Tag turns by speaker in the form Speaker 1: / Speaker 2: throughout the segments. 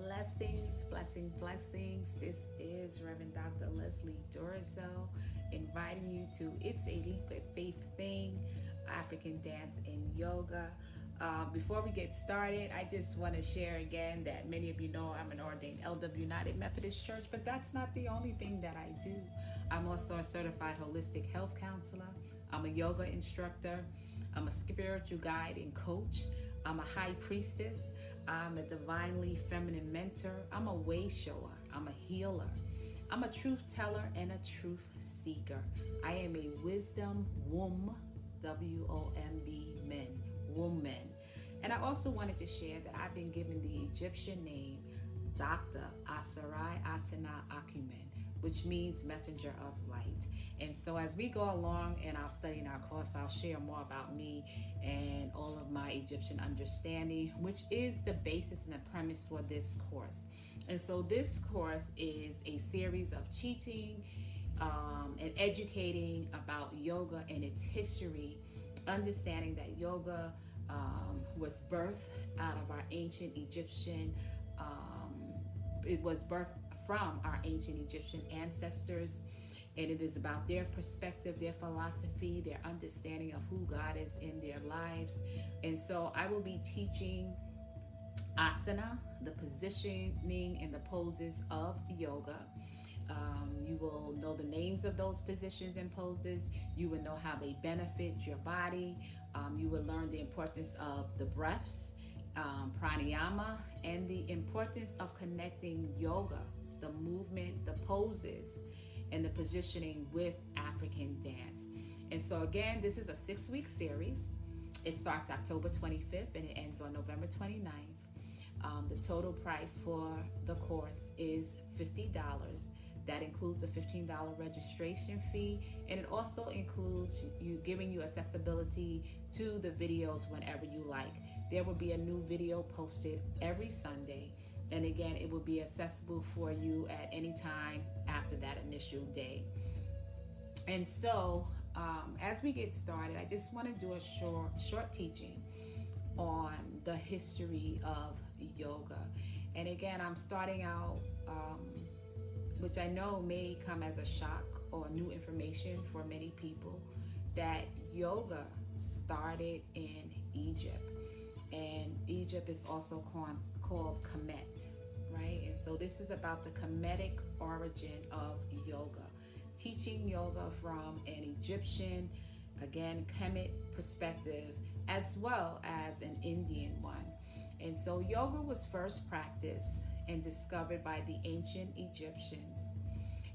Speaker 1: Blessings. This is Reverend Dr. Leslie Dorizel inviting you to It's a Leap of Faith thing, African dance and yoga. Before we get started, I just want to share again that many of you know I'm an ordained elder of United Methodist Church, but that's not the only thing that I do. I'm also a certified holistic health counselor. I'm a yoga instructor. I'm a spiritual guide and coach. I'm a high priestess. I'm a divinely feminine mentor. I'm a way shower. I'm a healer. I'm a truth teller and a truth seeker. I am a wisdom womb, W-O-M-B, woman. And I also wanted to share that I've been given the Egyptian name Dr. Asarai Atana Akumen, which means messenger of light. And so as we go along in our study in our course, I'll share more about me and all of my Egyptian understanding, which is the basis and the premise for this course. And so this course is a series of teaching and educating about yoga and its history, understanding that yoga was birthed out of our ancient Egyptian, it was birthed from our ancient Egyptian ancestors, and it is about their perspective, their philosophy, their understanding of who God is in their lives. And so I will be teaching asana, the positioning and the poses of yoga. You will know the names of those positions and poses. You will know how they benefit your body. You will learn the importance of the breaths, pranayama, and the importance of connecting yoga, the movement, the poses, and the positioning with African dance. And so again, this is a 6-week series. It starts October 25th and it ends on November 29th. The total price for the course is $50. That includes a $15 registration fee, and it also includes giving you accessibility to the videos whenever you like. There will be a new video posted every Sunday, and again, it will be accessible for you at any time after that initial day. And so, as we get started, I just want to do a short teaching on the history of yoga. And again, I'm starting out, which I know may come as a shock or new information for many people, that yoga started in Egypt. And Egypt is also called Kemet, right? And so this is about the Kemetic origin of yoga, teaching yoga from an Egyptian, again, Kemet perspective, as well as an Indian one. And so yoga was first practiced and discovered by the ancient Egyptians.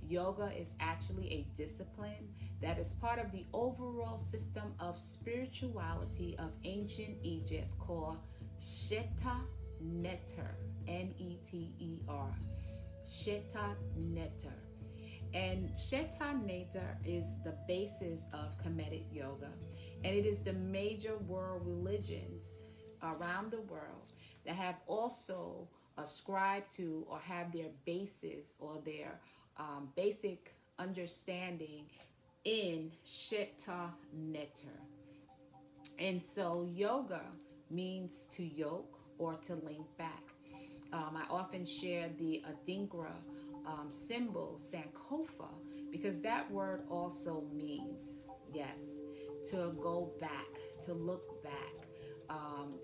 Speaker 1: Yoga is actually a discipline that is part of the overall system of spirituality of ancient Egypt called Sheta Neter, N-E-T-E-R, Sheta Neter. And Sheta Neter is the basis of Kemetic yoga, and it is the major world religions around the world that have also ascribed to or have their basis or their basic understanding in Sheta Neter. And so yoga means to yoke or to link back. I often share the Adinkra symbol, Sankofa, because that word also means, yes, to go back, to look back,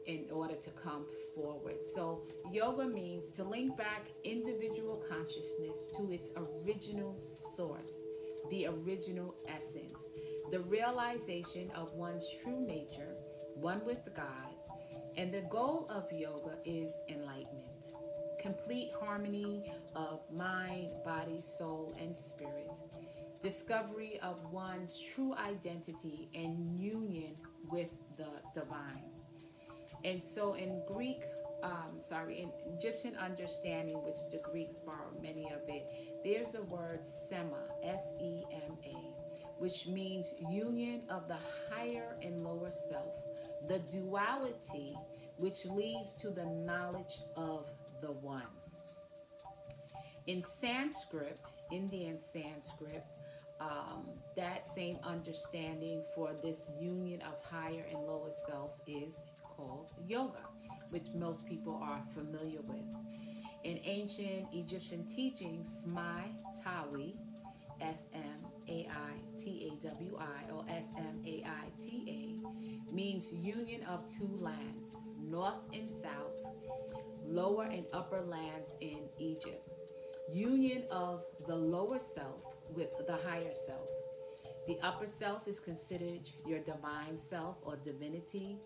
Speaker 1: in order to come forward. So yoga means to link back individual consciousness to its original source, the original essence, the realization of one's true nature, one with God. And the goal of yoga is enlightenment, complete harmony of mind, body, soul, and spirit, discovery of one's true identity and union with the divine. And so in in Egyptian understanding, which the Greeks borrowed many of it, there's a word sema, S-E-M-A, which means union of the higher and lower self, the duality which leads to the knowledge of the one. In Sanskrit, Indian Sanskrit, that same understanding for this union of higher and lower self is called yoga, which most people are familiar with. In ancient Egyptian teachings, Smai Tawi, Smaitawai, or Smaita, means union of two lands, north and south, lower and upper lands in Egypt. Union of the lower self with the higher self. The upper self is considered your divine self or divinity,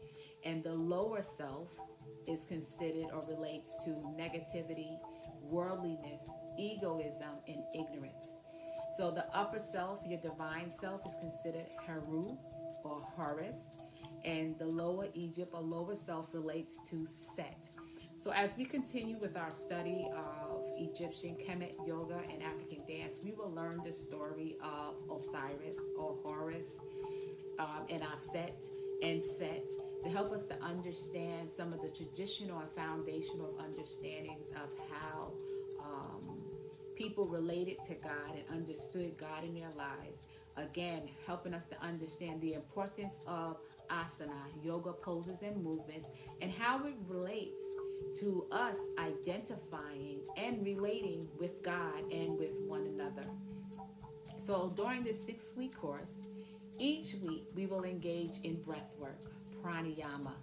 Speaker 1: and the lower self is considered or relates to negativity, worldliness, egoism, and ignorance. So the upper self, your divine self, is considered Heru or Horus, and the lower Egypt or lower self relates to Set. So as we continue with our study of Egyptian Kemet yoga and African dance, we will learn the story of Osiris or Horus and Aset and Set to help us to understand some of the traditional and foundational understandings of how people related to God and understood God in their lives. Again, helping us to understand the importance of asana, yoga poses and movements, and how it relates to us identifying and relating with God and with one another. So during this 6-week course, each week we will engage in breath work, pranayama.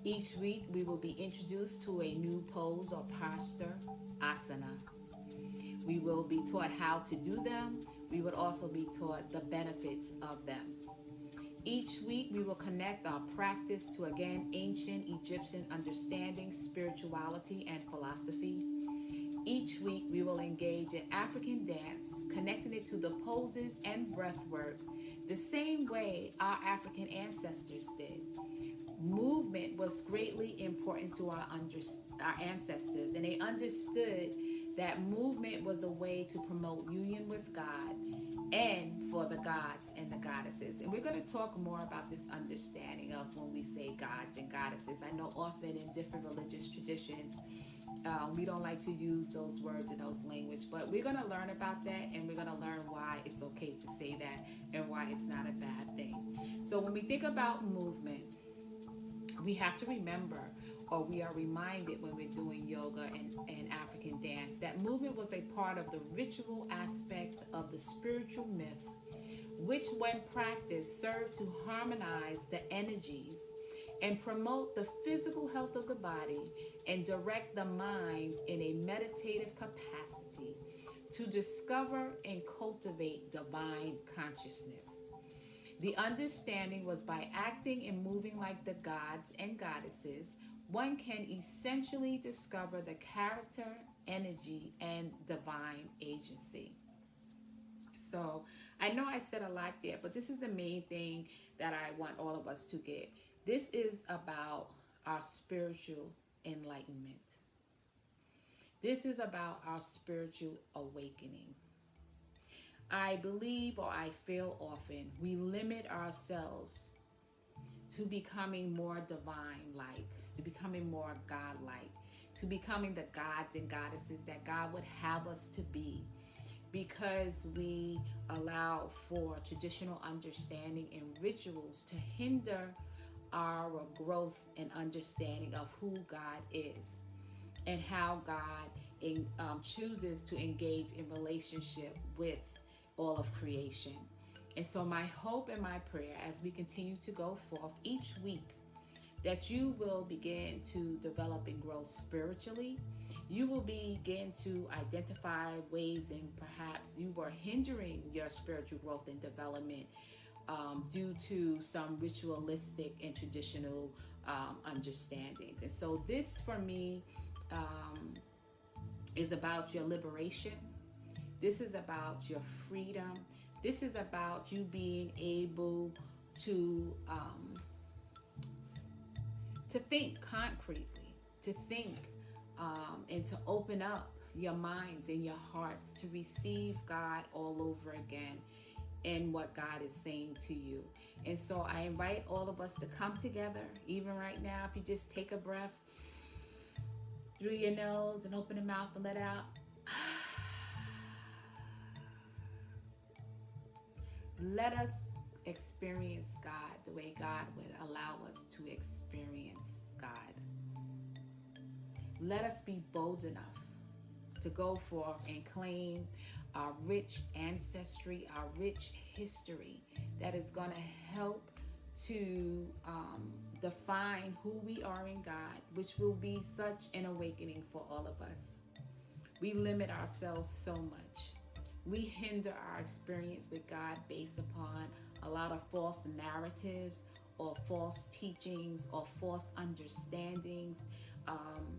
Speaker 1: Each week we will be introduced to a new pose or posture, asana. We will be taught how to do them. We would also be taught the benefits of them. Each week we will connect our practice to, again, ancient Egyptian understanding, spirituality, and philosophy. Each week we will engage in African dance, connecting it to the poses and breath work the same way our African ancestors did. Movement was greatly important to our ancestors, and they understood that movement was a way to promote union with God and for the gods and the goddesses. And we're going to talk more about this understanding of when we say gods and goddesses. I know often in different religious traditions, we don't like to use those words in those language, but we're going to learn about that, and we're going to learn why it's okay to say that and why it's not a bad thing. So when we think about movement, we have to remember, or we are reminded when we're doing yoga and African dance, that movement was a part of the ritual aspect of the spiritual myth, which when practiced served to harmonize the energies and promote the physical health of the body and direct the mind in a meditative capacity to discover and cultivate divine consciousness. The understanding was by acting and moving like the gods and goddesses, one can essentially discover the character, energy, and divine agency. So I know I said a lot there, but this is the main thing that I want all of us to get. This is about our spiritual enlightenment. This is about our spiritual awakening. I believe, or I feel often, we limit ourselves to becoming more divine-like, to becoming more God-like, to becoming the gods and goddesses that God would have us to be, because we allow for traditional understanding and rituals to hinder our growth and understanding of who God is and how God chooses to engage in relationship with all of creation. And so my hope and my prayer as we continue to go forth each week, that you will begin to develop and grow spiritually. You will begin to identify ways in perhaps you were hindering your spiritual growth and development due to some ritualistic and traditional understandings. And so this for me is about your liberation. This is about your freedom. This is about you being able to think concretely, to think and to open up your minds and your hearts to receive God all over again and what God is saying to you. And so I invite all of us to come together, even right now, if you just take a breath through your nose and open the mouth and let out. Let us experience God the way God would allow us to experience God. Let us be bold enough to go forth and claim our rich ancestry, our rich history that is going to help to define who we are in God, which will be such an awakening for all of us. We limit ourselves so much. We hinder our experience with God based upon a lot of false narratives or false teachings or false understandings.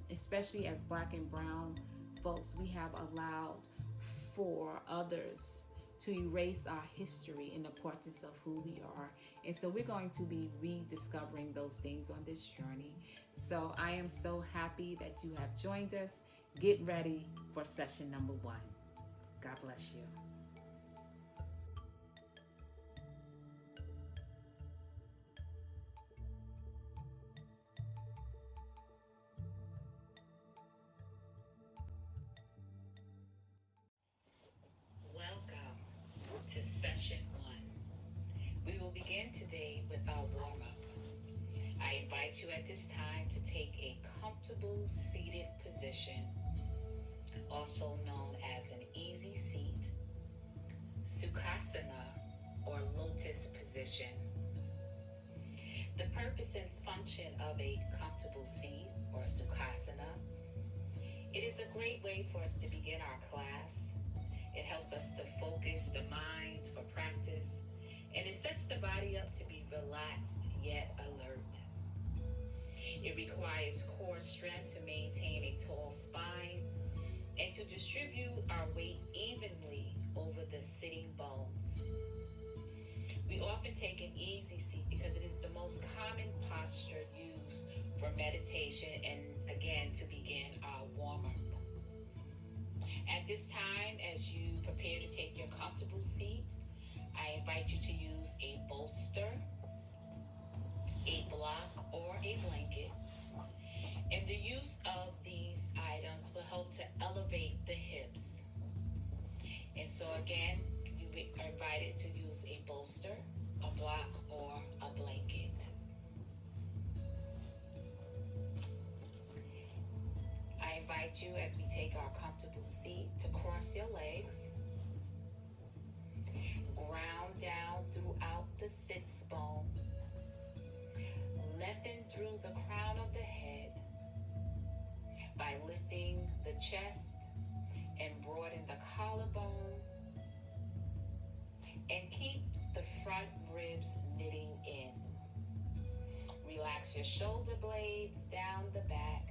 Speaker 1: Especially as Black and brown folks, we have allowed for others to erase our history and the importance of who we are. And so we're going to be rediscovering those things on this journey. So I am so happy that you have joined us. Get ready for session number 1. God bless you. Welcome to session 1. We will begin today with our warm-up. I invite you at this time to take a comfortable seated position, also known as an easy seat, Sukhasana, or lotus position. The purpose and function of a comfortable seat, or Sukhasana, it is a great way for us to begin our class. It helps us to focus the mind for practice, and it sets the body up to be relaxed yet alert. It requires core strength to maintain a tall spine and to distribute our weight evenly over the sitting bones. We often take an easy seat because it is the most common posture used for meditation and, again, to begin our warm-up. At this time, as you prepare to take your comfortable seat, I invite you to use a bolster, a block, or a blanket. And the use of these items will help to elevate the hips. And so again, you are invited to use a bolster, a block, or a blanket. I invite you, as we take our comfortable seat, to cross your legs, ground down throughout the sits bone, lengthen through the crown of the head by lifting the chest and broaden the collarbone, and keep the front ribs knitting in. Relax your shoulder blades down the back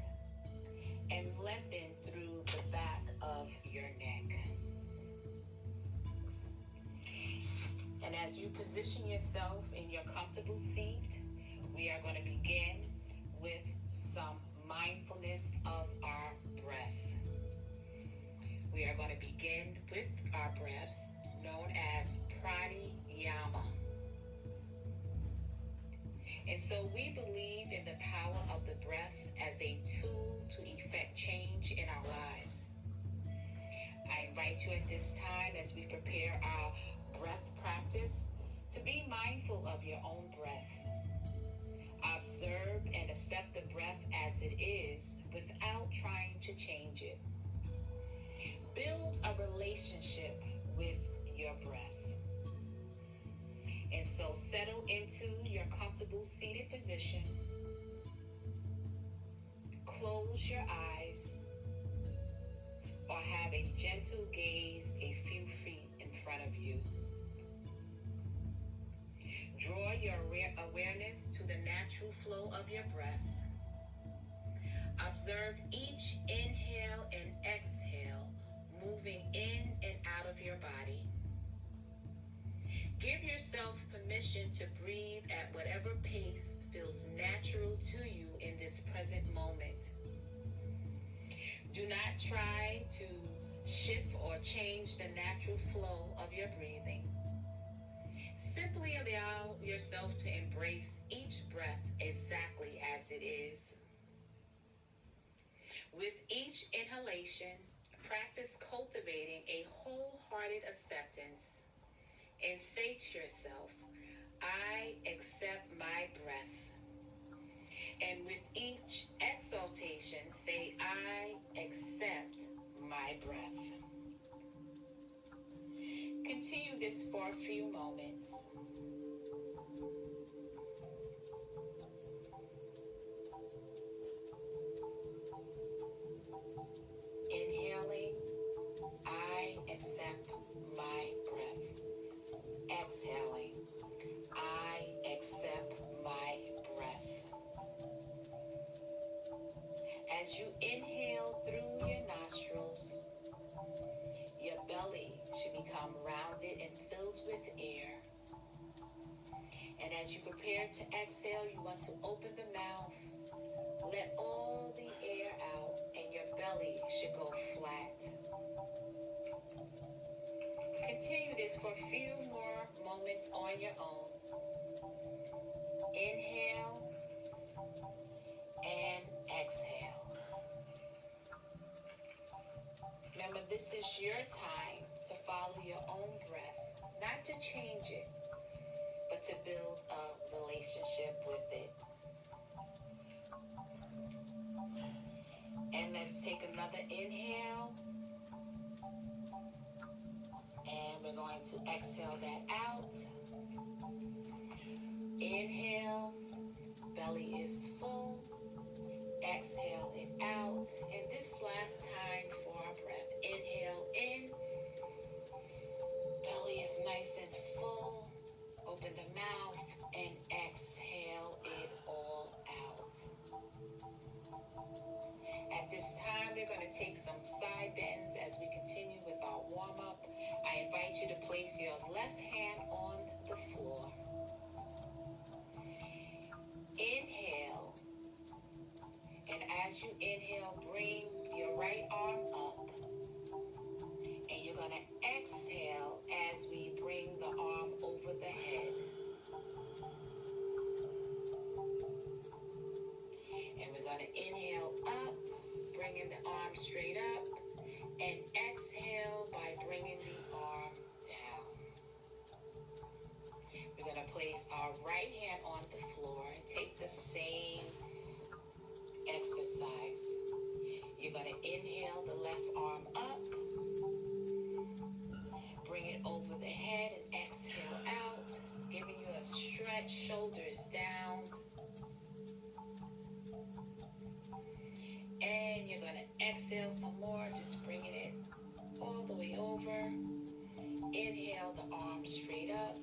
Speaker 1: and lengthen through the back of your neck. And as you position yourself in your comfortable seat, we are going to begin with some mindfulness of our breath. We are going to begin with our breaths, known as pranayama. And so we believe in the power of the breath as a tool to effect change in our lives. I invite you at this time, as we prepare our breath practice, to be mindful of your own breath. Observe and accept the breath as it is without trying to change it. Build a relationship with your breath. And so settle into your comfortable seated position. Close your eyes or have a gentle gaze a few feet in front of you. Draw your awareness to the natural flow of your breath. Observe each inhale and exhale moving in and out of your body. Give yourself permission to breathe at whatever pace feels natural to you in this present moment. Do not try to shift or change the natural flow of your breathing. Simply allow yourself to embrace each breath exactly as it is. With each inhalation, practice cultivating a wholehearted acceptance and say to yourself, I accept my breath. And with each exhaltation, say, I accept my breath. Continue this for a few moments. Inhaling, I accept my breath. Exhaling, I accept my breath. As you inhale through your nostrils, your belly should become rounded and filled with air. And as you prepare to exhale, you want to open the mouth, let all the air out, and your belly should go flat. Continue this for a few more moments on your own. Inhale and exhale. Remember, this is your time to follow your own breath, not to change it, but to build a relationship with it. And let's take another inhale. And we're going to exhale that out. Inhale, belly is full. Exhale it out. And this last time for our breath. Inhale in. Belly is nice and full. Open the mouth and exhale it all out. At this time, we're going to take some side bends as we continue with our warm-up. I invite you to place your left hand on the floor. Inhale. And as you inhale, bring your right arm up. And you're going to exhale as we bring the arm over the head. And we're going to inhale up, bringing the arm straight up, and exhale by bringing the arm down. We're going to place our right hand on the floor and take the same exercise. You're going to inhale the left arm up, bring it over the head, and exhale out, giving you a stretch, shoulders down. And you're going to exhale some more, just bringing it all the way over. Inhale the arm straight up.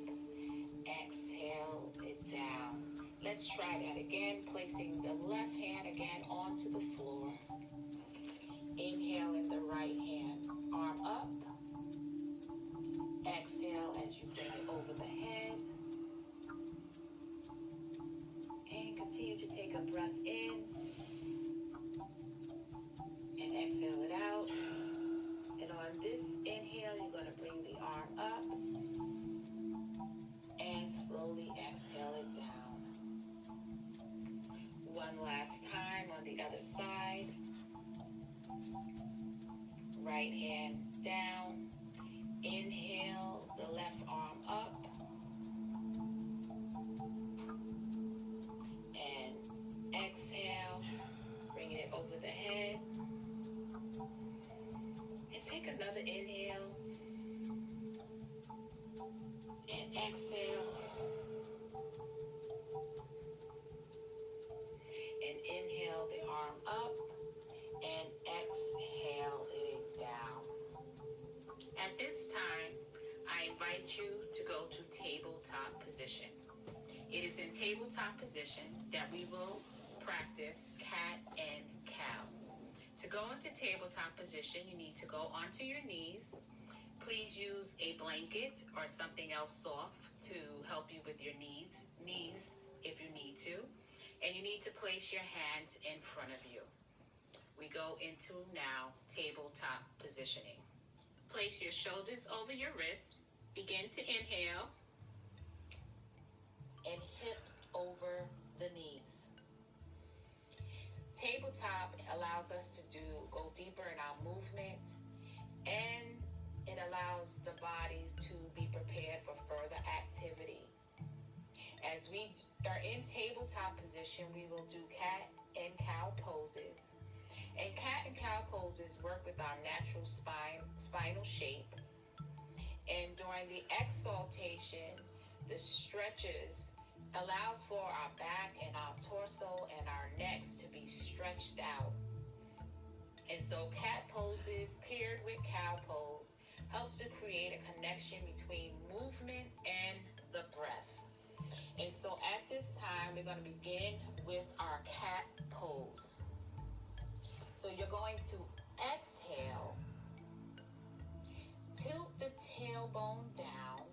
Speaker 1: Exhale it down. Let's try that again, placing the left hand again onto the floor. Inhaling the right hand, arm up. Exhale as you bring it over the head. And continue to take a breath in. And exhale it out. And on this inhale, you're going to bring the arm up. And slowly exhale it down. One last time on the other side. Right hand down. Inhale the left arm up. And exhale, bringing it over the head. And take another inhale. And exhale. And inhale the arm up. And exhale it down. At this time, I invite you to go to tabletop position. It is in tabletop position that we will practice cat and cow. To go into tabletop position, you need to go onto your knees. Please use a blanket or something else soft to help you with your knees if you need to. And you need to place your hands in front of you. We go into now tabletop positioning. Place your shoulders over your wrists. Begin to inhale. And hips over the knees. Tabletop allows us to go deeper in our movement, and it allows the body to be prepared for further activity. As we are in tabletop position, we will do cat and cow poses. And cat and cow poses work with our natural spinal shape. And during the exaltation, the stretches allows for our back and our torso and our necks to be stretched out. And so cat poses paired with cow pose helps to create a connection between movement and the breath. And so at this time, we're going to begin with our cat pose. So you're going to exhale, tilt the tailbone down,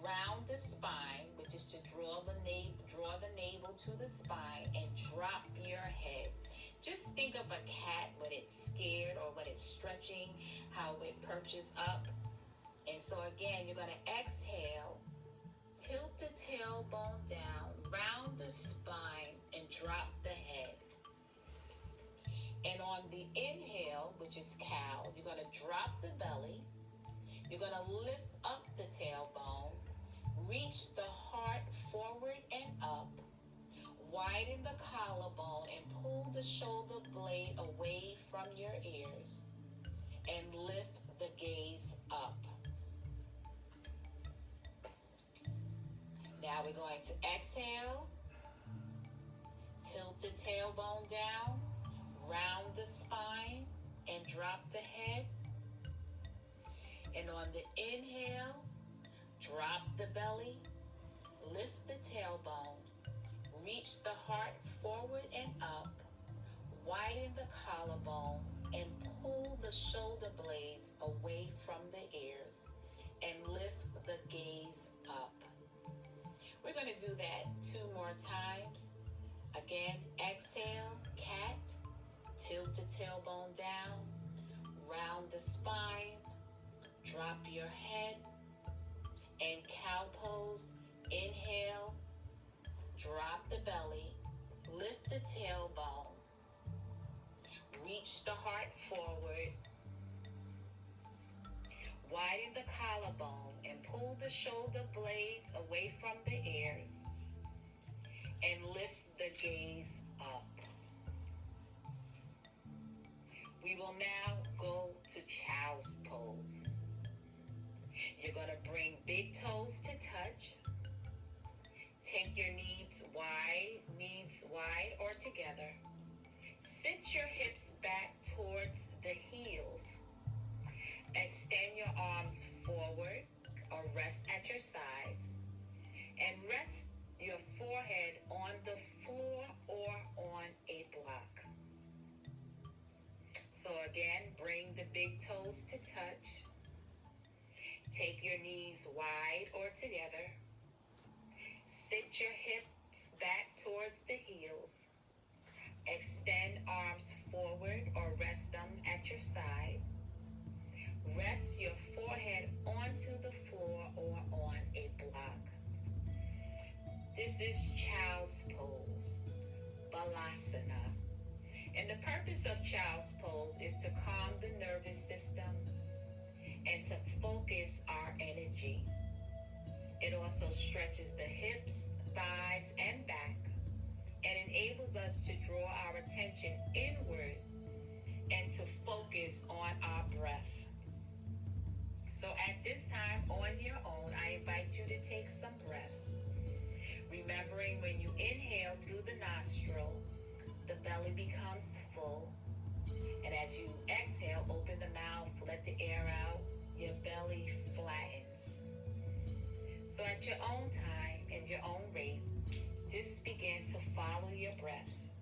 Speaker 1: round the spine, which is to draw the navel to the spine, and drop your head. Just think of a cat when it's scared or when it's stretching, how it perches up. And so again, you're going to exhale, tilt the tailbone down, round the spine, and drop the head. And on the inhale, which is cow, you're going to drop the belly. You're going to lift up the tailbone, reach the heart forward and up, widen the collarbone, and pull the shoulder blade away from your ears, and lift the gaze up. Now we're going to exhale, tilt the tailbone down, round the spine, and drop the head. And on the inhale, drop the belly, lift the tailbone, reach the heart forward and up, widen the collarbone, and pull the shoulder blades away from the ears, and lift the gaze up. We're going to do that 2 more times. Again, exhale, cat, tilt the tailbone down, round the spine, drop your head, and cow pose. Inhale, drop the belly, lift the tailbone, reach the heart forward, widen the collarbone, and pull the shoulder blades away from the ears, and lift the gaze up. We will now go to child's pose. You're going to bring big toes to touch. Take your knees wide or together. Sit your hips back towards the heels. Extend your arms forward or rest at your sides. And rest your forehead on the floor or on a block. So again, bring the big toes to touch. Take your knees wide or together. Sit your hips back towards the heels. Extend arms forward or rest them at your side. Rest your forehead onto the floor or on a block. This is child's pose, Balasana. And the purpose of child's pose is to calm the nervous system and to focus our energy. It also stretches the hips, thighs, and back, and enables us to draw our attention inward and to focus on our breath. So at this time, on your own, I invite you to take some breaths. Remembering when you inhale through the nostril, the belly becomes full. And as you exhale, open the mouth, let the air out, your belly flattens. So at your own time and your own rate, just begin to follow your breaths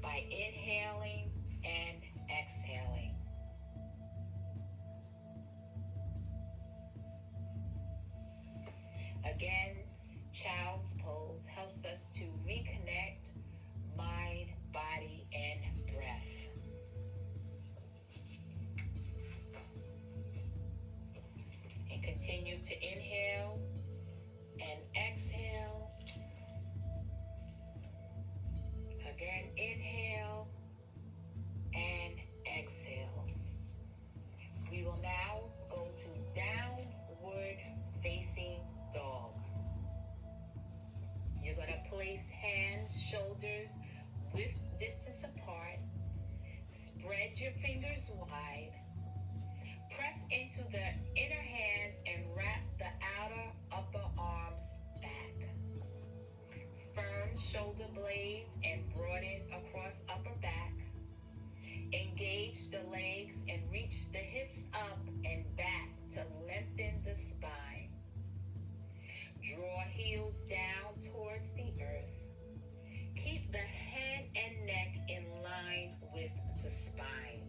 Speaker 1: by inhaling and exhaling. Again, child's pose helps us to reconnect mind, body, and breath. And continue to inhale and exhale. Again, inhale and exhale. We will now go to downward facing dog.
Speaker 2: with distance apart. Spread your fingers wide. Press into the inner hands and wrap the outer upper arms back. Firm shoulder blades and broaden across upper back. Engage the legs and reach the hips up and back to lengthen the spine. Draw heels down towards the earth. Keep the head and neck in line with the spine.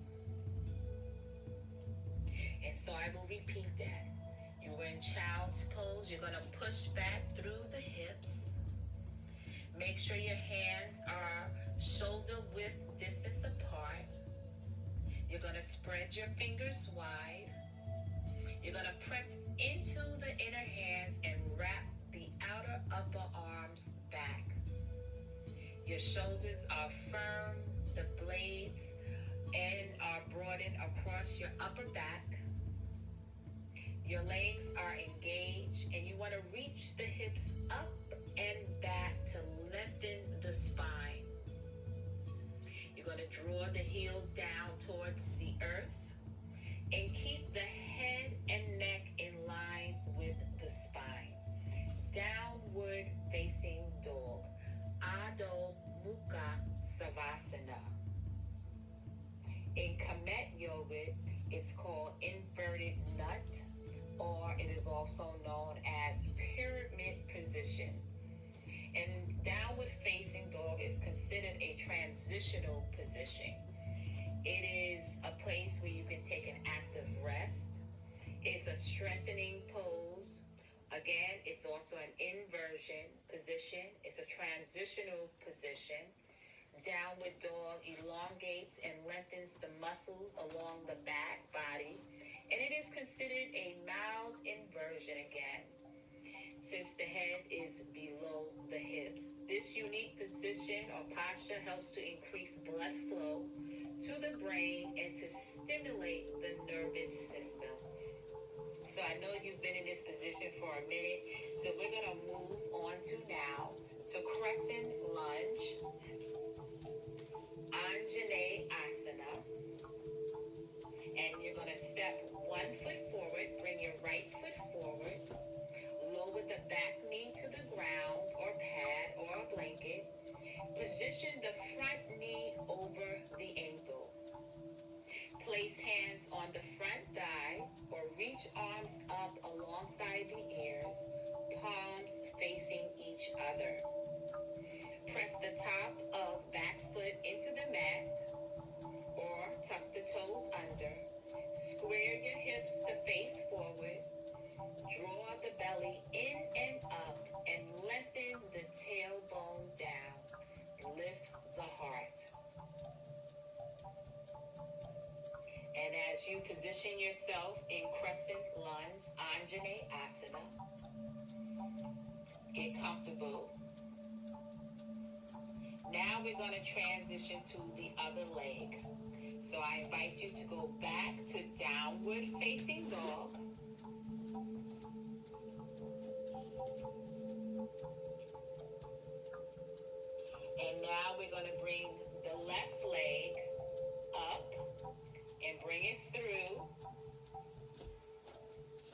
Speaker 2: And so I will repeat that. You were in child's pose. You're going to push back through the hips. Make sure your hands are shoulder width distance apart. You're going to spread your fingers wide. You're going to press into the inner hands and wrap the outer upper arms back. Your shoulders are firm, the blades and are broadened across your upper back. Your legs are engaged and you want to reach the hips up and back to lengthen the spine. You're going to draw the heels down towards the earth and keep the head and neck in line with the spine. Downward facing dog. Adho Mukha Savasana. In Kemet Yoga, it's called inverted nut, or it is also known as pyramid position. And downward facing dog is considered a transitional position. It is a place where you can take an active rest. It's a strengthening pose. Again, it's also an inversion position. It's a transitional position. Downward dog elongates and lengthens the muscles along the back body. And it is considered a mild inversion again, since the head is below the hips. This unique position or posture helps to increase blood flow to the brain and to stimulate the nervous system. So I know you've been in this position for a minute, so we're going to move on to now to crescent lunge, Anjane Asana. And you're going to step one foot forward, bring your right foot forward, lower the back knee to the ground or pad or a blanket. Position the front knee over the ankle. Place hands on the front thigh or reach arms up alongside the ears, palms facing each other. Press the top of back foot into the mat or tuck the toes under. Square your hips to face forward. Draw the belly in and up and lengthen the tailbone down. Lift the heart. And as you position yourself in crescent lunge, Anjane Asana, get comfortable. Now we're going to transition to the other leg. So I invite you to go back to downward facing dog. And now we're going to bring the left leg up and bring it through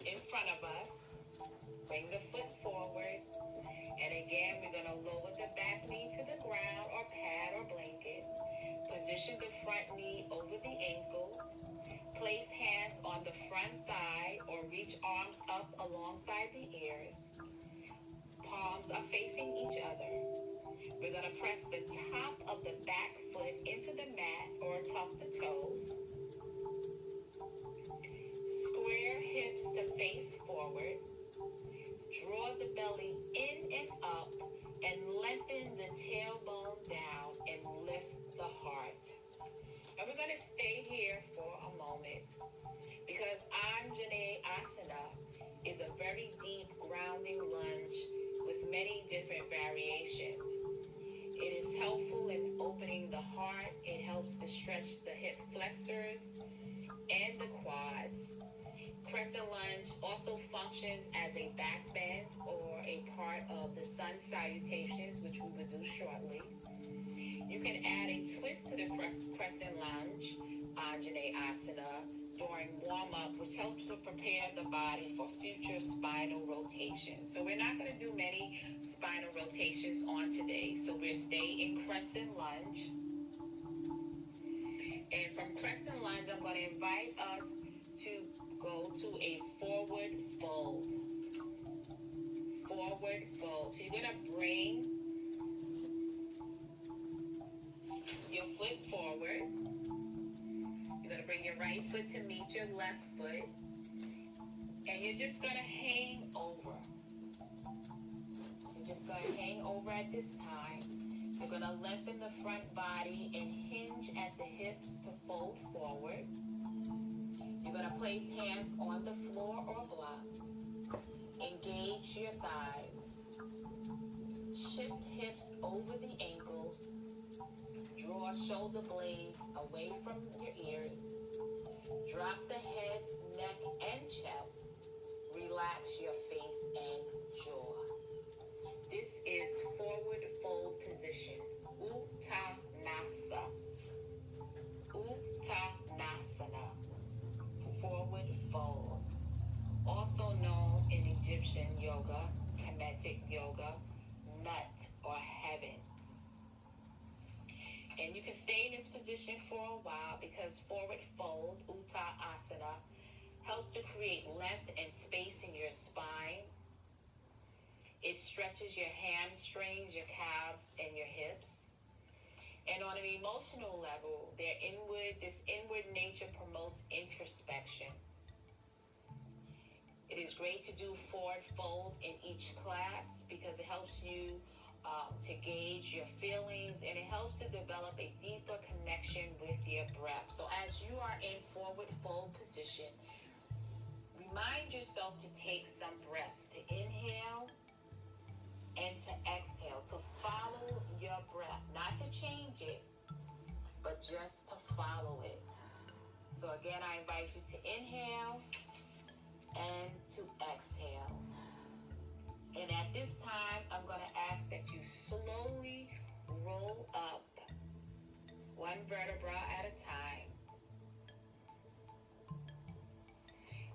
Speaker 2: in front of us. Bring the foot forward. And again, we're going to lower the back knee to the ground or pad or blanket. Position the front knee over the ankle. Place hands on the front thigh or reach arms up alongside the ears. Palms are facing each other. We're going to press the top of the back foot into the mat or tuck the toes. Square hips to face forward. Draw the belly in and up and lengthen the tailbone down and lift the heart. And we're going to stay here for a moment because Anjane Asana is a very deep grounding lunge with many different variations. It is helpful in opening the heart. It helps to stretch the hip flexors and the quads. Crescent lunge also functions as a back bend or a part of the sun salutations, which we will do shortly. You can add a twist to the crescent lunge, Anjaneyasana, during warm-up, which helps to prepare the body for future spinal rotations. So we're not going to do many spinal rotations on today. So we'll stay in crescent lunge. And from crescent lunge, I'm going to invite us to go to a forward fold. Forward fold. So you're going to bring your foot forward. You're going to bring your right foot to meet your left foot. And you're just going to hang over. You're just going to hang over at this time. You're going to lengthen the front body and hinge at the hips to fold forward. You're going to place hands on the floor or blocks. Engage your thighs. Shift hips over the ankles. Draw shoulder blades away from your ears. Drop the head, neck, and chest. Relax your face and jaw. This is forward fold position. Uttanasana. Uttanasana. Forward fold. Also known in Egyptian yoga, Kemetic yoga, nut or heaven. And you can stay in this position for a while because forward fold, Uttanasana, helps to create length and space in your spine. It stretches your hamstrings, your calves, and your hips. And on an emotional level, this inward nature promotes introspection. It is great to do forward fold in each class because it helps you to gauge your feelings, and it helps to develop a deeper connection with your breath. So as you are in forward fold position, remind yourself to take some breaths, to inhale and to exhale, to follow your breath, not to change it, but just to follow it. So again, I invite you to inhale and to exhale. And at this time, I'm going to ask that you slowly roll up one vertebra at a time.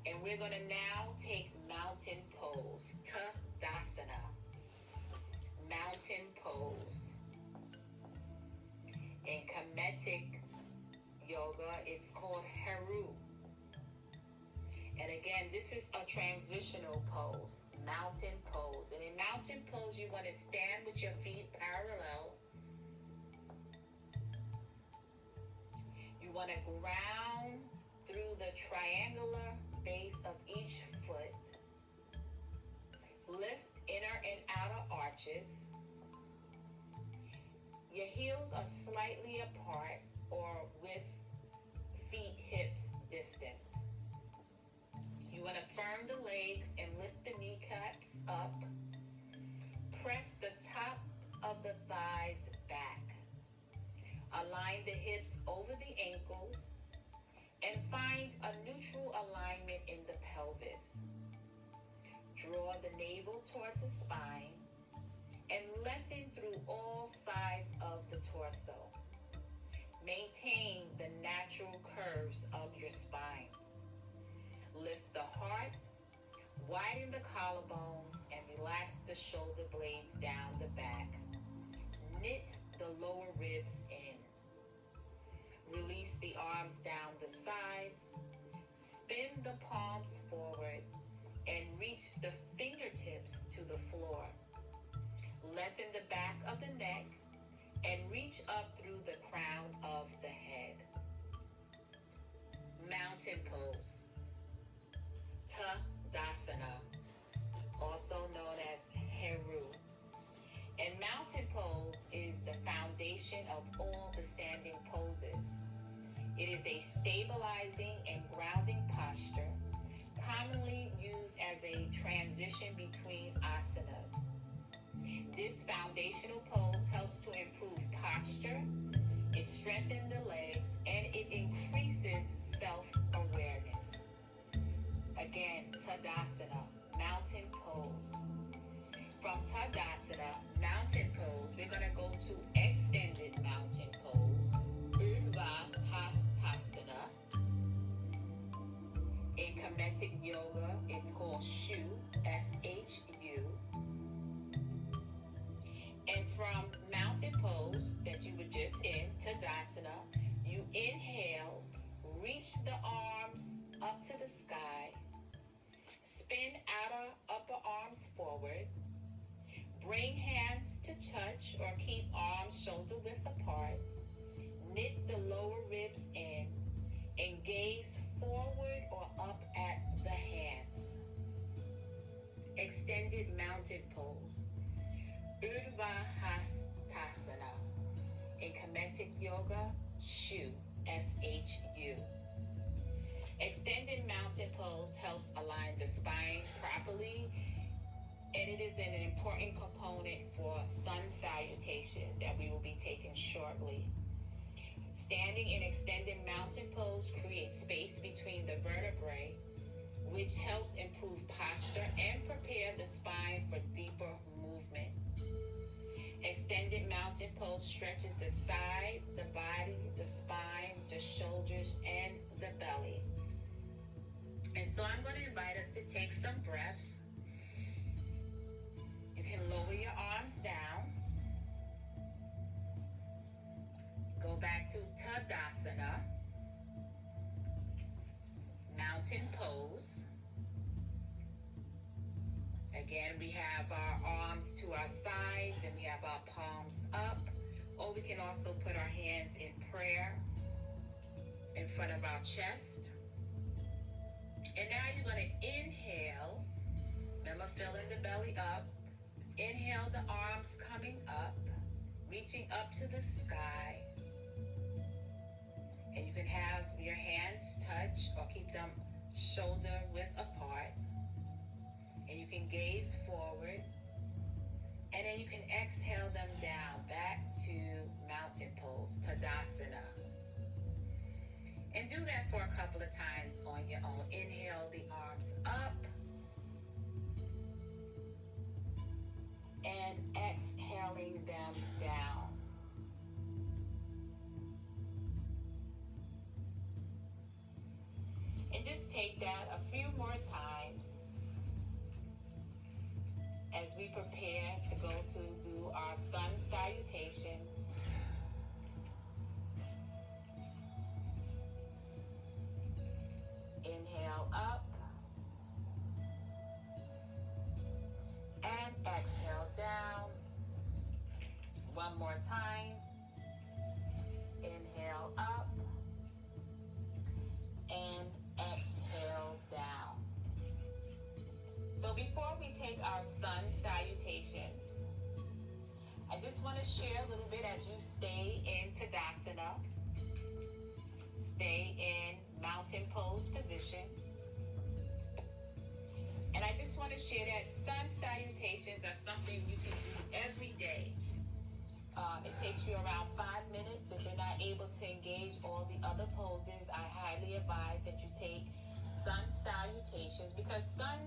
Speaker 2: And we're going to now take mountain pose, Tadasana. Mountain pose. In Kemetic yoga, it's called Heru. And again, this is a transitional pose, mountain pose. And in mountain pose, you want to stand with your feet parallel. You want to ground through the triangular base of each foot. Lift inner and outer arches. Your heels are slightly apart or with feet hips distance. You want to firm the legs and lift the kneecaps up. Press the top of the thighs back. Align the hips over the ankles and find a neutral alignment in the pelvis. Draw the navel toward the spine and lengthen through all sides of the torso. Maintain the natural curves of your spine. Lift the heart, widen the collarbones, and relax the shoulder blades down the back. Knit the lower ribs in. Release the arms down the sides. Spin the palms forward and reach the fingertips to the floor. Lengthen the back of the neck and reach up through the crown of the head. Mountain pose. Tadasana, also known as Heru. And mountain pose is the foundation of all the standing poses. It is a stabilizing and grounding posture, commonly used as a transition between asanas. This foundational pose helps to improve posture, it strengthens the legs, and it increases self-awareness. Again, Tadasana, mountain pose. From Tadasana, mountain pose, we're going to go to extended mountain Kemetic Yoga, it's called Shu, S-H-U. And from mountain pose that you were just in, Tadasana, you inhale, reach the arms up to the sky, spin outer upper arms forward, bring hands to touch or keep arms shoulder width apart, knit the lower ribs in, and gaze forward or up at the hands. Extended mountain pose, Urdhva Hastasana. In Kemetic Yoga, Shu, S-H-U. Extended mountain pose helps align the spine properly, and it is an important component for sun salutations that we will be taking shortly. Standing in extended mountain pose creates space between the vertebrae, which helps improve posture and prepare the spine for deeper movement. Extended mountain pose stretches the side, the body, the spine, the shoulders, and the belly. And so I'm going to invite us to take some breaths. You can lower your arms down. Go back to Tadasana, mountain pose. Again, we have our arms to our sides and we have our palms up. Or we can also put our hands in prayer in front of our chest. And now you're going to inhale. Remember, filling the belly up. Inhale, the arms coming up, reaching up to the sky. And you can have your hands touch or keep them shoulder width apart. And you can gaze forward. And then you can exhale them down back to mountain pose, Tadasana. And do that for a couple of times on your own. Inhale the arms up. And exhaling them down. And just take that a few more times as we prepare to go to do our sun salutations. Inhale up and exhale down. One more time. Inhale up and exhale down. So before we take our sun salutations, I just want to share a little bit as you stay in Tadasana, stay in mountain pose position. And I just want to share that sun salutations are something you can do every day. It takes you around 5 minutes. If you're not able to engage all the other poses, I highly advise that you take sun salutations, because sun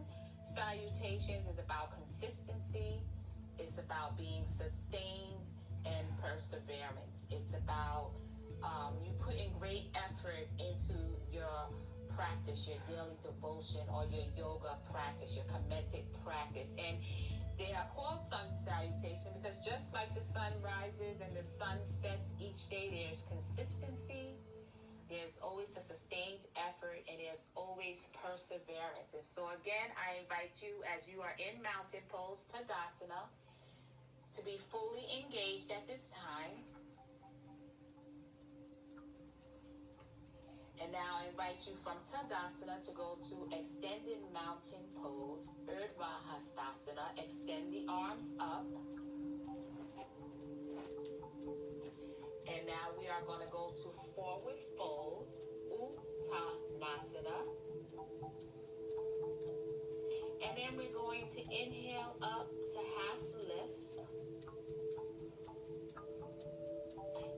Speaker 2: salutations is about consistency. It's about being sustained and perseverance. It's about you putting great effort into your practice, your daily devotion, or your yoga practice, your Kemetic practice. And they are called sun salutations because just like the sun rises and the sun sets each day, there's consistency, there's always a sustained effort, and there's always perseverance. And so again, I invite you, as you are in mountain pose, Tadasana, to be fully engaged at this time. And now I invite you from Tadasana to go to extended mountain pose, Urdhva Hastasana. Extend the arms up. And now we are going to go to forward fold, Uttanasana. And then we're going to inhale up to half lift.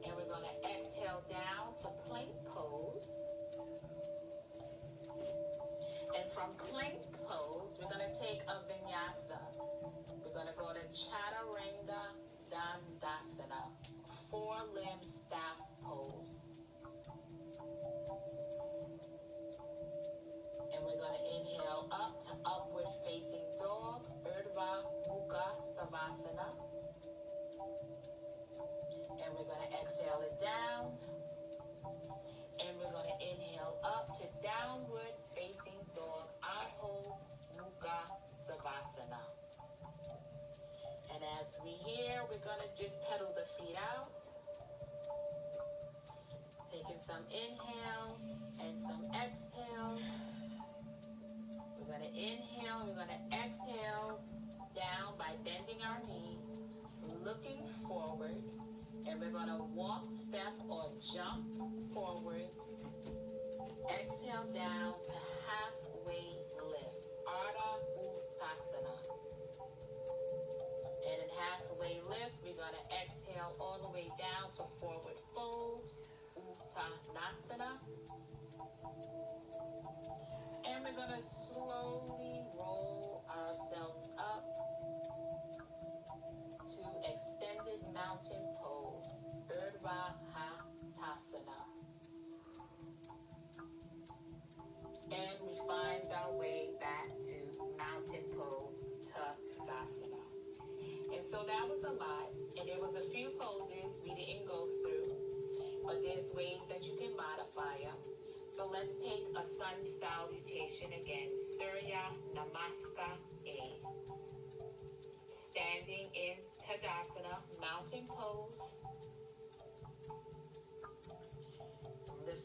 Speaker 2: And we're going to exhale down to plank pose. And from plank pose, we're going to take a vinyasa. We're going to go to Chaturanga Dandasana, 4-limb staff pose. And we're going to inhale Savasana. And we're going to exhale it down. And we're going to inhale up to downward facing dog, Adho Mukha Savasana. And as we hear, we're going to just pedal the feet out. Taking some inhales and some exhales. We're going to inhale and we're going to exhale down by bending our knees, looking forward, and we're going to walk, step, or jump forward. Exhale down to halfway lift, Ardha Uttasana. And in halfway lift, we're going to exhale all the way down to forward fold, Uttanasana. And we're going to slowly roll ourselves up to extended mountain pose, Urdhva Hattasana. And we find our way back to mountain pose, Tadasana. And so that was a lot, and there was a few poses we didn't go through, but there's ways that you can modify them. So let's take a sun salutation again. Surya Namaskar A. Standing in Tadasana, mountain pose.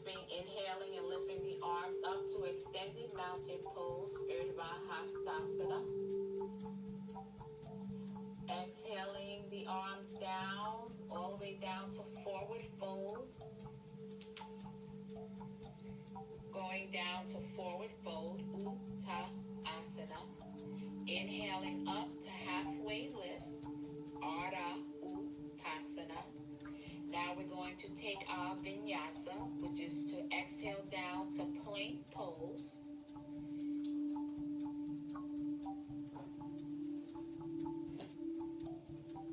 Speaker 2: Inhaling and lifting the arms up to extended mountain pose, Urdhva Hastasana. Exhaling the arms down, all the way down to forward fold. Going down to forward fold, Uttanasana. Inhaling up to halfway lift, Ardha Uttasana. Now we're going to take our vinyasa, which is to exhale down to plank pose.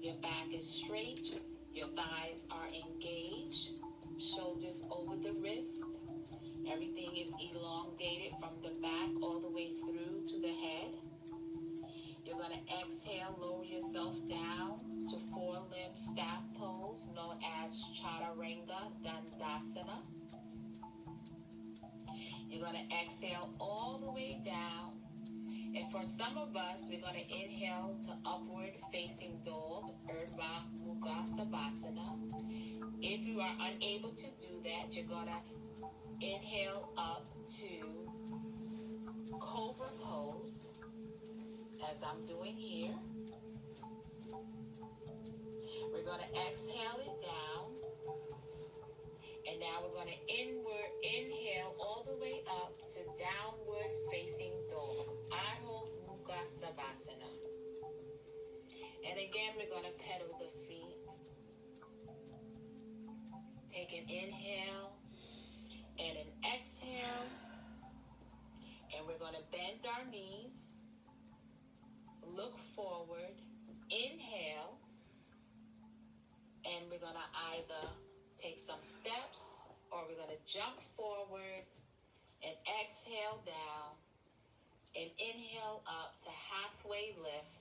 Speaker 2: Your back is straight, your thighs are engaged, shoulders over the wrist. Everything is elongated from the back all the way through to the head. You're going to exhale, lower yourself down to four-limb staff pose known as Chaturanga Dandasana. You're going to exhale all the way down. And for some of us, we're going to inhale to upward facing dog, Urdhva Mukha Savasana. If you are unable to do that, you're going to inhale up to Cobra Pose, as I'm doing here. We're going to exhale it down. And now we're going to inhale all the way up to downward facing dog, Adho Mukha Savasana. And again, we're going to pedal the feet. Take an inhale and an exhale. And we're going to bend our knees. Look forward. Inhale. And we're going to either take some steps or we're going to jump forward and exhale down and inhale up to halfway lift,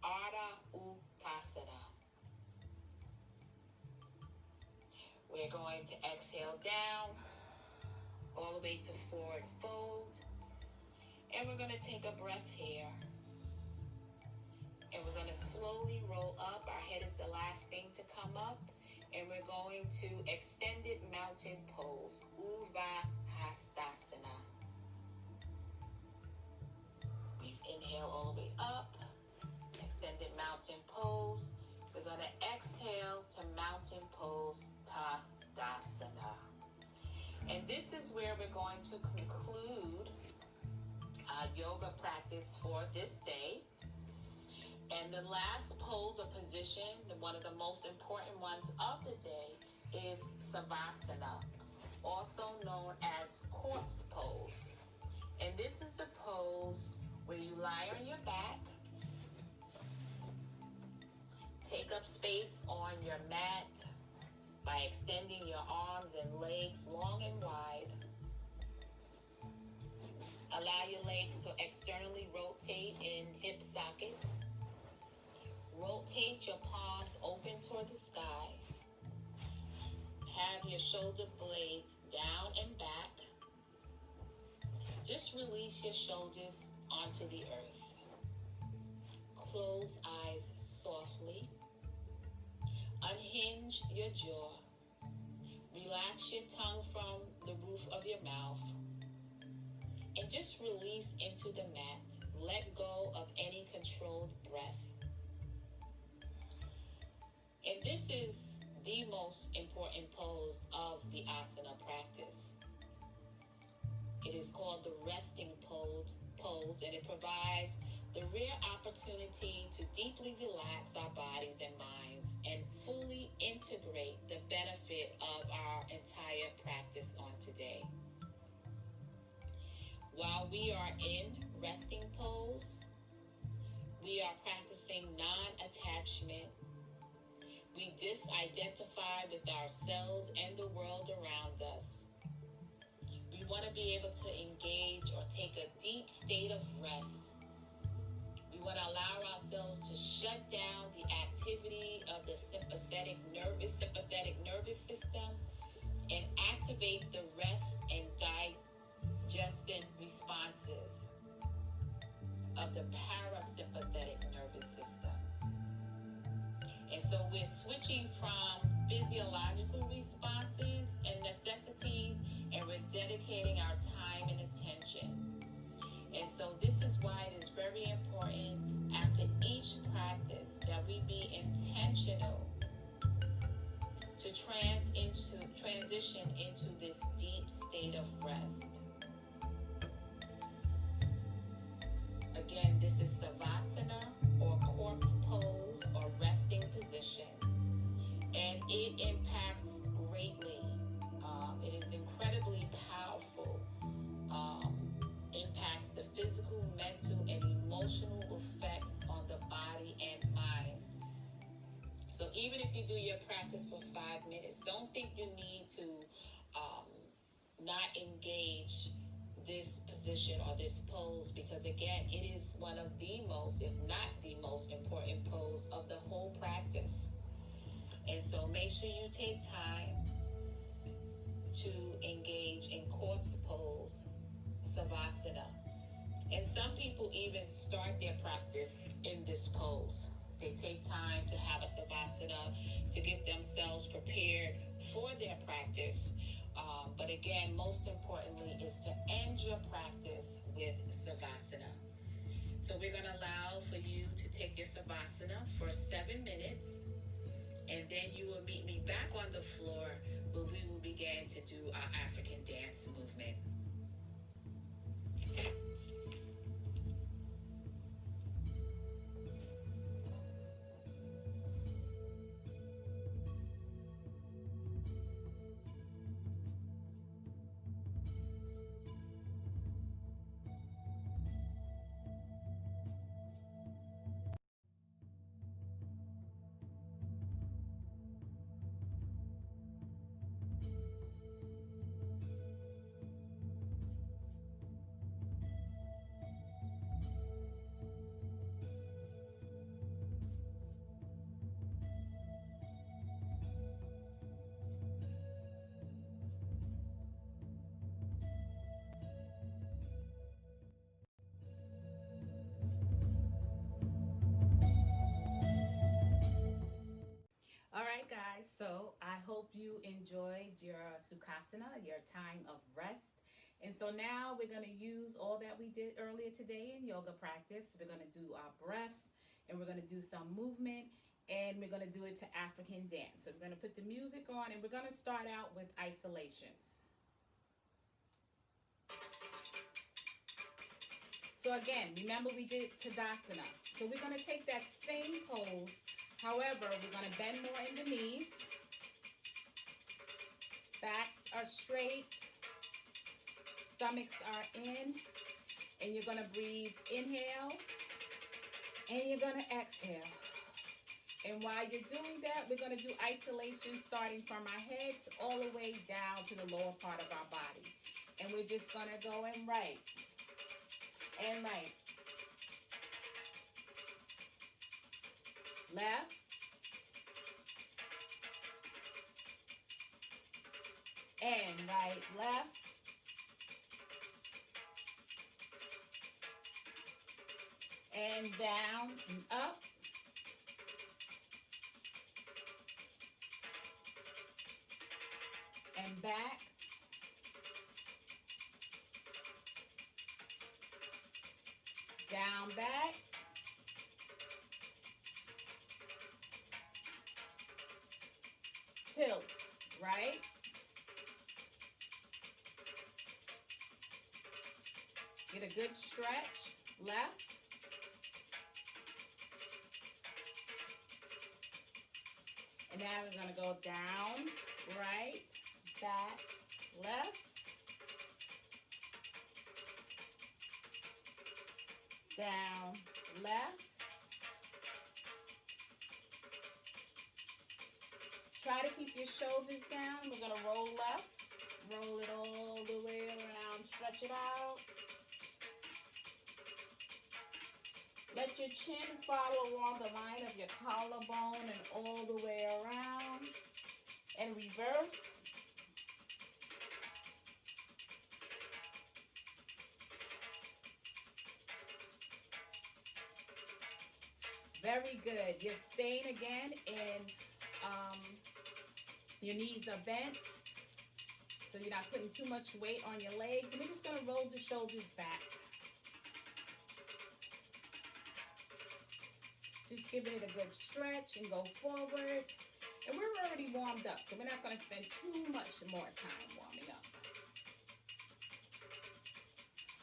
Speaker 2: Ardha Uttasana. We're going to exhale down all the way to forward fold. And we're going to take a breath here. And we're going to slowly roll up. Our head is the last thing to come up. And we're going to extended mountain pose, Urdhva Hastasana. We've inhaled all the way up. Extended mountain pose. We're going to exhale to mountain pose, Tadasana. And this is where we're going to conclude our yoga practice for this day. And the last pose or position, one of the most important ones of the day, is Savasana, also known as corpse pose. And this is the pose where you lie on your back, take up space on your mat by extending your arms and legs long and wide. Allow your legs to externally rotate in hip sockets. Rotate your palms open toward the sky. Have your shoulder blades down and back. Just release your shoulders onto the earth. Close eyes softly. Unhinge your jaw. Relax your tongue from the roof of your mouth. And just release into the mat. Let go of any controlled breath. And this is the most important pose of the asana practice. It is called the resting pose, and it provides the rare opportunity to deeply relax our bodies and minds and fully integrate the benefit of our entire practice on today. While we are in resting pose, we are practicing non-attachment. We disidentify with ourselves and the world around us. We want to be able to engage or take a deep state of rest. We want to allow ourselves to shut down the activity of the sympathetic nervous system and activate the rest and digestion responses of the parasympathetic nervous system. And so we're switching from physiological responses and necessities, and we're dedicating our time and attention. And so this is why it is very important after each practice that we be intentional to transition into this deep state of rest. Again, this is Savasana or corpse pose or resting position, and it impacts greatly. It is incredibly powerful. Impacts the physical, mental, and emotional effects on the body and mind. So even if you do your practice for 5 minutes, don't think you need to not engage this position or this pose, because again, it is one of the most, if not the most important pose of the whole practice. And so make sure you take time to engage in corpse pose, Savasana. And some people even start their practice in this pose. They take time to have a Savasana to get themselves prepared for their practice. But again, most importantly is to end your practice with Savasana. So we're going to allow for you to take your Savasana for 7 minutes, and then you will meet me back on the floor where we will begin to do our African dance movement. All right, guys, so I hope you enjoyed your Sukhasana, your time of rest. And so now we're going to use all that we did earlier today in yoga practice. We're going to do our breaths, and we're going to do some movement, and we're going to do it to African dance. So we're going to put the music on, and we're going to start out with isolations. So again, remember we did Tadasana. So we're going to take that same pose. However, we're going to bend more in the knees. Backs are straight. Stomachs are in. And you're going to breathe, inhale. And you're going to exhale. And while you're doing that, we're going to do isolation starting from our heads all the way down to the lower part of our body. And we're just going to go in right and right.
Speaker 1: left, and right, left, and down and up, and back, down, back, tilt, right, get a good stretch, left, and now we're going to go down, right, back, left, down, left. Try to keep your shoulders down. We're going to roll left, roll it all the way around, stretch it out. Let your chin follow along the line of your collarbone and all the way around. And reverse. Very good. You're staying again in your knees are bent, so you're not putting too much weight on your legs. And we're just going to roll the shoulders back. Just giving it a good stretch and go forward. And we're already warmed up, so we're not going to spend too much more time warming up.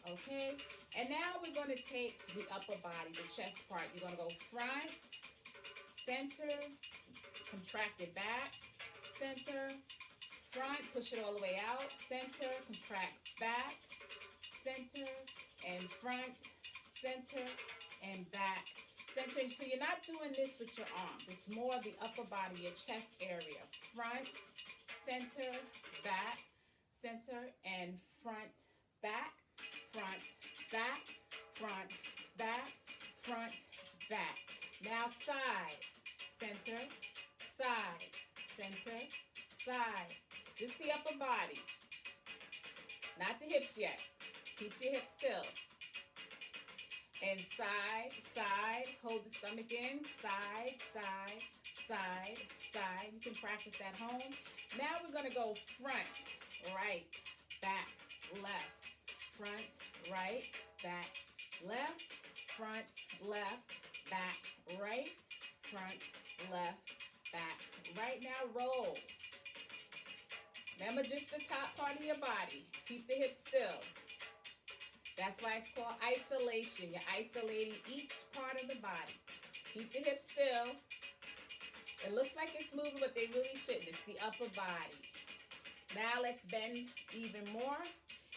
Speaker 1: Okay, and now we're going to take the upper body, the chest part. You're going to go front, center, contract it back, center, front, push it all the way out, center, contract back, center, and front, center, and back, center. So you're not doing this with your arms. It's more the upper body, your chest area. Front, center, back, center, and front, back, front, back, front, back, front, back. Now side, center, side, center, side. Just the upper body. Not the hips yet. Keep your hips still. And side, side. Hold the stomach in. Side, side, side, side. You can practice at home. Now we're going to go front, right, back, left. Front, right, back, left. Front, left, back, right. Front, left, back, right. Now roll. Remember just the top part of your body. Keep the hips still. That's why it's called isolation. You're isolating each part of the body. Keep the hips still. It looks like it's moving, but they really shouldn't. It's the upper body. Now let's bend even more.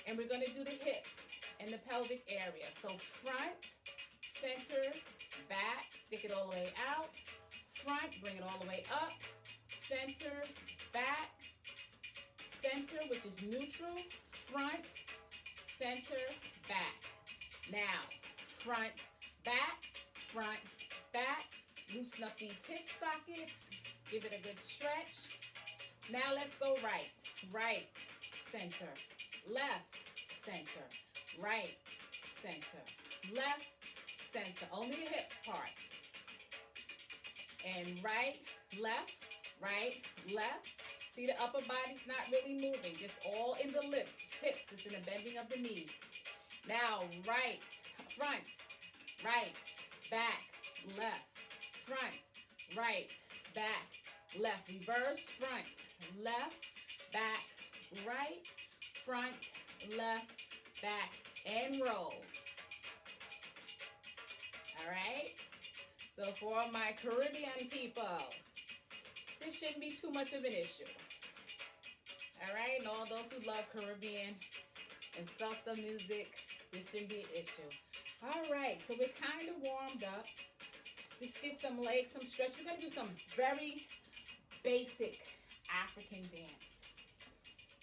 Speaker 1: And we're going to do the hips and the pelvic area. So front, center, back. Stick it all the way out. Front, bring it all the way up. Center, back. Center, which is neutral. Front, center, back. Now, front, back, front, back. Loosen up these hip sockets. Give it a good stretch. Now let's go right, right, center, left, center, right, center, left, center. Only the hip part. And right, left, left. See, the upper body's not really moving, just all in the hips. It's in the bending of the knee. Now, right, front, right, back, left, front, right, back, left. Reverse, front, left, back, right, front, left, back, and roll. All right? So for my Caribbean people, this shouldn't be too much of an issue. All right? And all those who love Caribbean and salsa music, this shouldn't be an issue. All right, so we're kind of warmed up. Just get some legs, some stretch. We're going to do some very basic African dance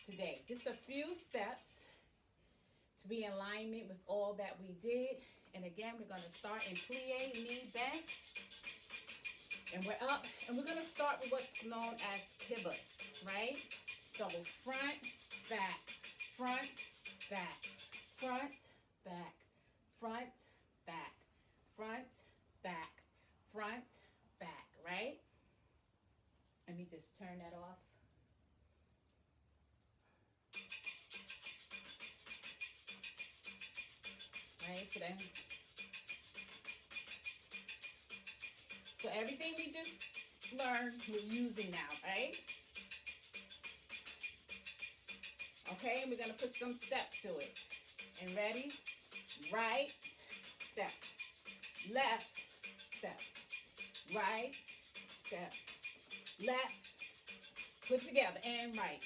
Speaker 1: today. Just a few steps to be in alignment with all that we did. And again, we're going to start in plie, knee bent. And we're up, and we're gonna start with what's known as kibbutz, right? So front, back, front, back, front, back, front, back, front, back, front, back, right? Let me just turn that off. Right, so everything we just learned, we're using now, right? Okay, and we're gonna put some steps to it. And ready? Right step, left step, right step, left, put together, and right.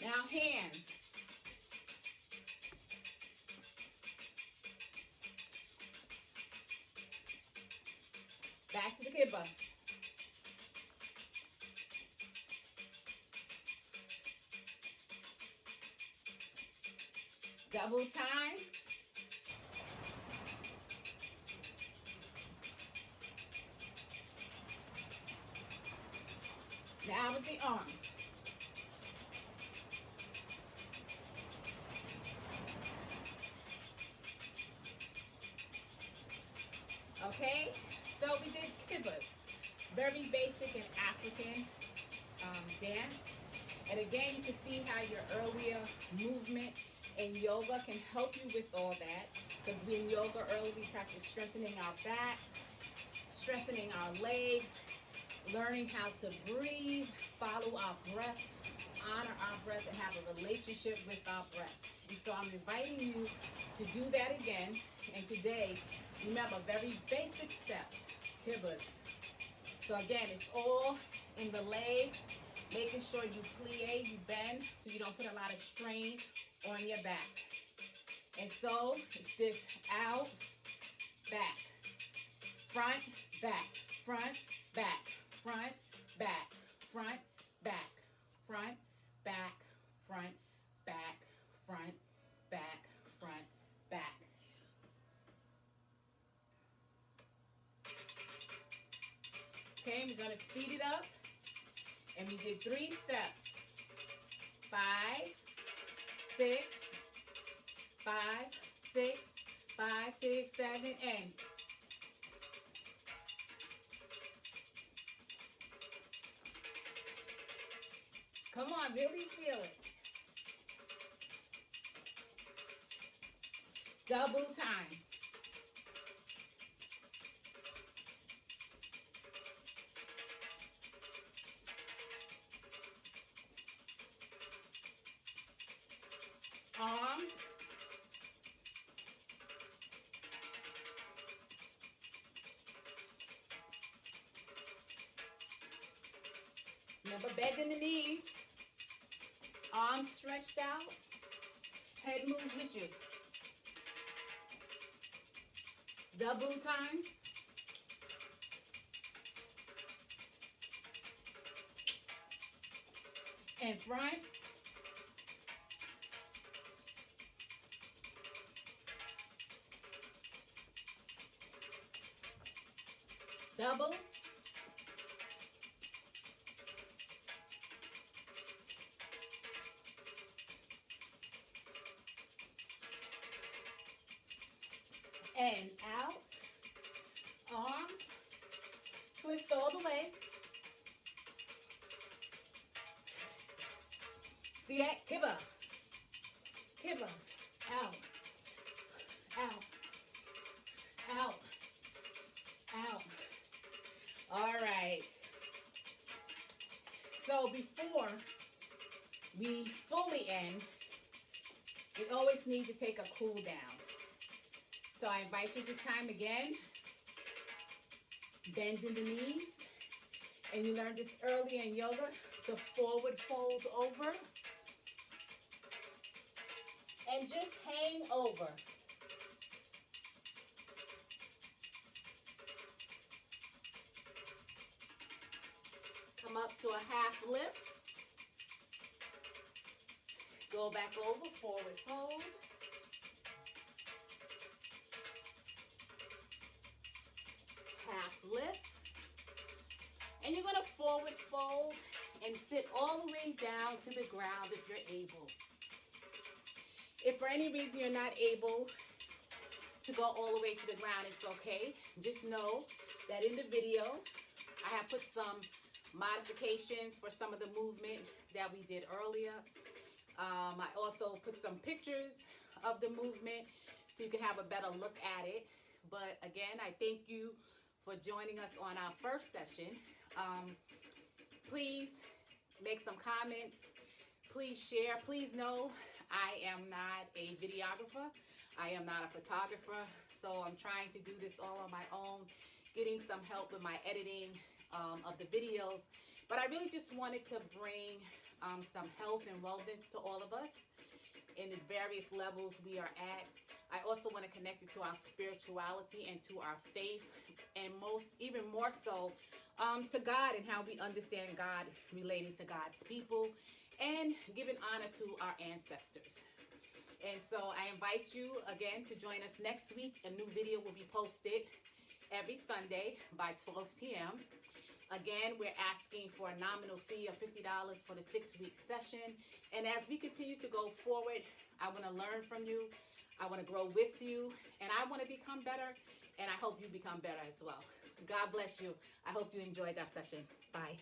Speaker 1: Now hands. Back to the kibbutz. Double time. Now with the arms. Okay, so we did kibbutz, very basic and African dance. And again, you can see how your earlier movement in yoga can help you with all that. Because in yoga earlier, we practice strengthening our backs, strengthening our legs, learning how to breathe, follow our breath, honor our breath, and have a relationship with our breath. And so I'm inviting you to do that again. And today, remember, very basic steps, kibbutz. So again, it's all in the legs, making sure you plie, you bend, so you don't put a lot of strain on your back. And so it's just out, back, front, back, front, back, front, back, front, back, front, back, front, back, front, back, front, back. Okay, we're gonna speed it up. And we did 3 steps. 5, 6, 5, 6, 5, 6, 7, and come on, really feel it. Double time. Arms. Remember, bending the knees. Arms stretched out. Head moves with you. Double time. And front. Double. And out. Arms. Twist all the way. See that? Kibba. Kibba. Out. Out. Out. Out. All right. So before we fully end, we always need to take a cool down. So I invite you this time again, bending the knees. And you learned this earlier in yoga, to forward fold over. And just hang over. Come up to a half lip.
Speaker 3: Go back over, forward fold. Half lift. And you're going to forward fold and sit all the way down to the ground if you're able. If for any reason you're not able to go all the way to the ground, it's okay. Just know that in the video, I have put some modifications for some of the movement that we did earlier. I also put some pictures of the movement so you can have a better look at it. But again, I thank you for joining us on our first session. Please make some comments. Please share. Please know I am not a videographer. I am not a photographer. So I'm trying to do this all on my own, getting some help with my editing of the videos. But I really just wanted to bring some health and wellness to all of us in the various levels we are at. I also want to connect it to our spirituality and to our faith, and even more so to God and how we understand God relating to God's people, and giving honor to our ancestors. And so I invite you again to join us next week. A new video will be posted every Sunday by 12 p.m. Again, we're asking for a nominal fee of $50 for the 6-week session. And as we continue to go forward, I want to learn from you. I want to grow with you. And I want to become better. And I hope you become better as well. God bless you. I hope you enjoyed our session. Bye.